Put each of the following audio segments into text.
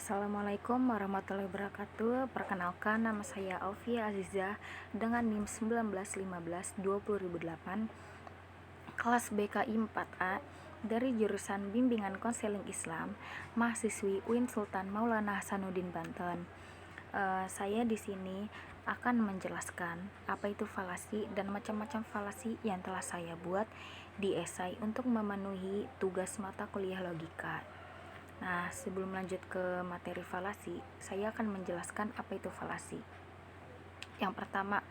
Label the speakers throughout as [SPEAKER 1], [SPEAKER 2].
[SPEAKER 1] Assalamualaikum warahmatullahi wabarakatuh. Perkenalkan, nama saya Alfia Azizah dengan NIM 19152008, kelas BKI 4A dari jurusan Bimbingan Konseling Islam, mahasiswi UIN Sultan Maulana Hasanuddin Banten. Saya di sini akan menjelaskan apa itu falasi dan macam-macam falasi yang telah saya buat di esai untuk memenuhi tugas mata kuliah logika. Nah, sebelum lanjut ke materi falasi, saya akan menjelaskan apa itu falasi. Yang pertama,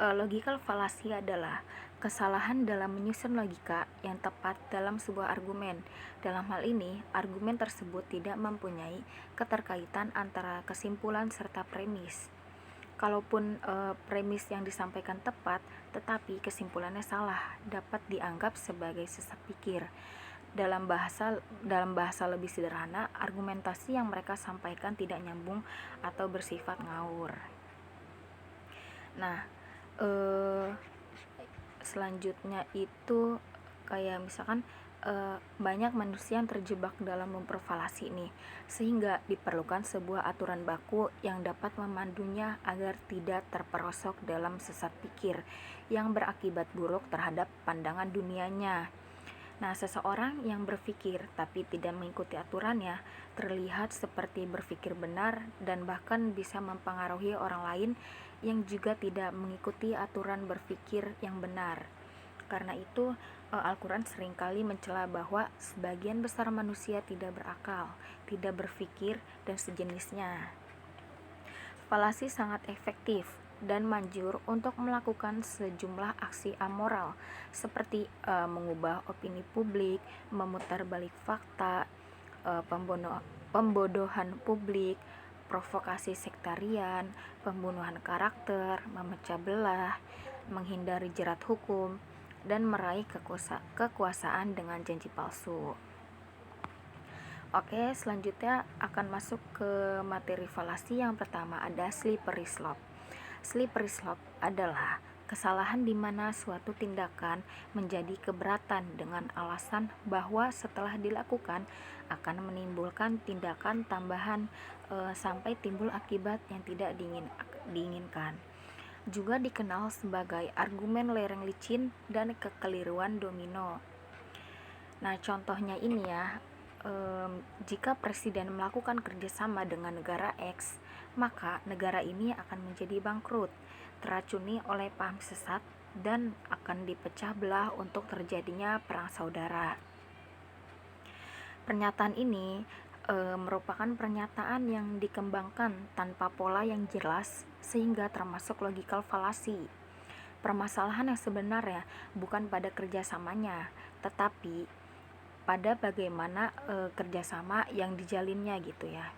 [SPEAKER 1] logical fallacy adalah kesalahan dalam menyusun logika yang tepat dalam sebuah argumen. Dalam hal ini, argumen tersebut tidak mempunyai keterkaitan antara kesimpulan serta premis. Kalaupun premis yang disampaikan tepat, tetapi kesimpulannya salah, dapat dianggap sebagai sesat pikir. Dalam bahasa lebih sederhana, argumentasi yang mereka sampaikan tidak nyambung atau bersifat ngawur. Nah, selanjutnya itu kayak misalkan banyak manusia yang terjebak dalam memperfalasi nih, sehingga diperlukan sebuah aturan baku yang dapat memandunya agar tidak terperosok dalam sesat pikir yang berakibat buruk terhadap pandangan dunianya. Nah, seseorang yang berpikir tapi tidak mengikuti aturannya terlihat seperti berpikir benar dan bahkan bisa mempengaruhi orang lain yang juga tidak mengikuti aturan berpikir yang benar. Karena itu, Al-Quran seringkali mencela bahwa sebagian besar manusia tidak berakal, tidak berpikir, dan sejenisnya. Falasi sangat efektif dan manjur untuk melakukan sejumlah aksi amoral seperti mengubah opini publik, memutarbalik fakta, pembodohan publik, provokasi sektarian, pembunuhan karakter, memecah belah, menghindari jerat hukum, dan meraih kekuasaan dengan janji palsu. Oke, selanjutnya akan masuk ke materi falasi. Yang pertama ada slippery slope. Slippery slope adalah kesalahan di mana suatu tindakan menjadi keberatan dengan alasan bahwa setelah dilakukan akan menimbulkan tindakan tambahan sampai timbul akibat yang tidak diinginkan. Juga dikenal sebagai argumen lereng licin dan kekeliruan domino. Nah, contohnya ini ya, jika presiden melakukan kerjasama dengan negara X, maka negara ini akan menjadi bangkrut, teracuni oleh paham sesat, dan akan dipecah belah untuk terjadinya perang saudara. Pernyataan ini merupakan pernyataan yang dikembangkan tanpa pola yang jelas sehingga termasuk logical fallacy. Permasalahan yang sebenarnya bukan pada kerjasamanya, tetapi pada bagaimana kerjasama yang dijalinnya gitu ya.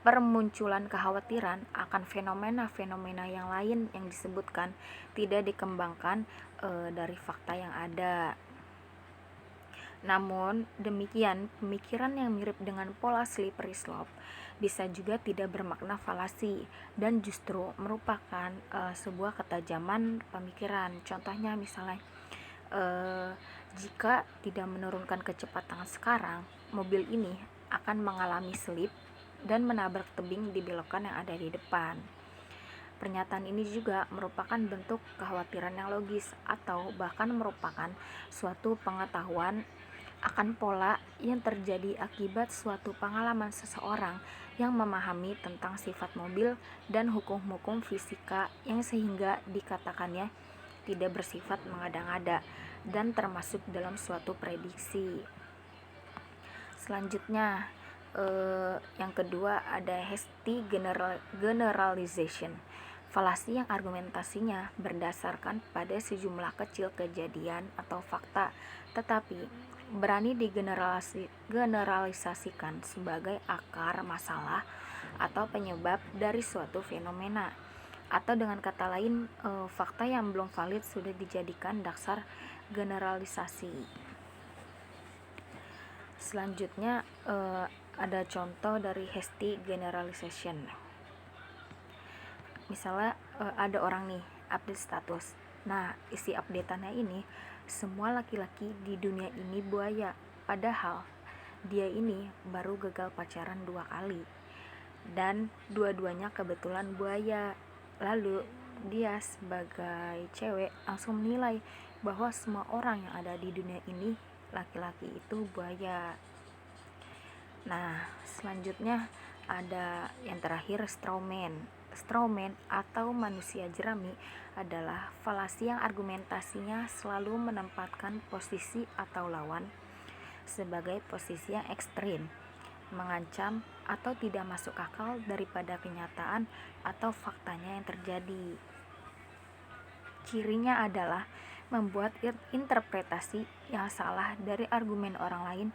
[SPEAKER 1] Permunculan kekhawatiran akan fenomena-fenomena yang lain yang disebutkan tidak dikembangkan dari fakta yang ada. Namun demikian, pemikiran yang mirip dengan pola slippery slope bisa juga tidak bermakna falasi dan justru merupakan sebuah ketajaman pemikiran. Contohnya misalnya, jika tidak menurunkan kecepatan sekarang, mobil ini akan mengalami slip dan menabrak tebing di belokan yang ada di depan. Pernyataan ini juga merupakan bentuk kekhawatiran yang logis atau bahkan merupakan suatu pengetahuan akan pola yang terjadi akibat suatu pengalaman seseorang yang memahami tentang sifat mobil dan hukum-hukum fisika yang sehingga dikatakannya tidak bersifat mengada-ngada dan termasuk dalam suatu prediksi. Selanjutnya, yang kedua ada hasty generalization. Falasi yang argumentasinya berdasarkan pada sejumlah kecil kejadian atau fakta, tetapi berani digeneralisasikan sebagai akar masalah atau penyebab dari suatu fenomena. Atau dengan kata lain, fakta yang belum valid sudah dijadikan dasar generalisasi. Selanjutnya ada contoh dari hasty generalization. Misalnya ada orang nih update status. Nah, isi updateannya ini, semua laki-laki di dunia ini buaya. Padahal dia ini baru gagal pacaran 2 kali dan dua-duanya kebetulan buaya. Lalu dia sebagai cewek langsung menilai bahwa semua orang yang ada di dunia ini laki-laki itu buaya. Nah, selanjutnya ada yang terakhir strawman. Strawman atau manusia jerami adalah falasi yang argumentasinya selalu menempatkan posisi atau lawan sebagai posisi yang ekstrim, mengancam atau tidak masuk akal daripada kenyataan atau faktanya yang terjadi. Cirinya adalah membuat interpretasi yang salah dari argumen orang lain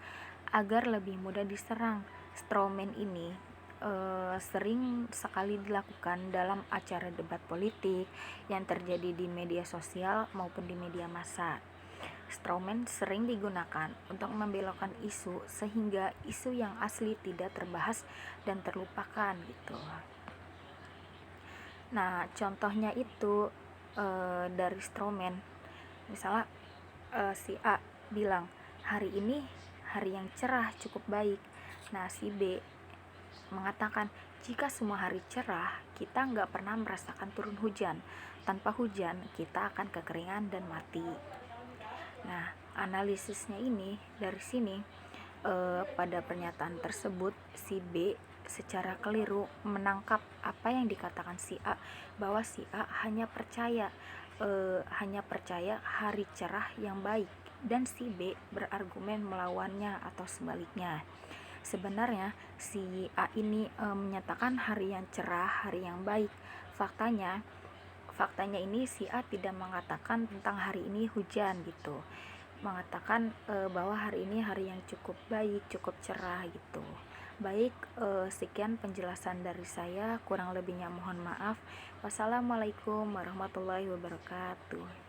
[SPEAKER 1] agar lebih mudah diserang. Strawman ini sering sekali dilakukan dalam acara debat politik yang terjadi di media sosial maupun di media massa. Strawman sering digunakan untuk membelokkan isu sehingga isu yang asli tidak terbahas dan terlupakan gitu. Nah, contohnya itu dari strawman, misalnya si A bilang hari ini hari yang cerah cukup baik. Nah, si B mengatakan jika semua hari cerah kita nggak pernah merasakan turun hujan, tanpa hujan kita akan kekeringan dan mati. Nah, analisisnya ini dari sini pada pernyataan tersebut si B secara keliru menangkap apa yang dikatakan si A, bahwa si A hanya percaya hari cerah yang baik dan si B berargumen melawannya atau sebaliknya. Sebenarnya si A ini menyatakan hari yang cerah, hari yang baik. Faktanya ini si A tidak mengatakan tentang hari ini hujan gitu, mengatakan bahwa hari ini hari yang cukup baik, cukup cerah gitu. Baik, sekian penjelasan dari saya, kurang lebihnya mohon maaf. Wassalamualaikum warahmatullahi wabarakatuh.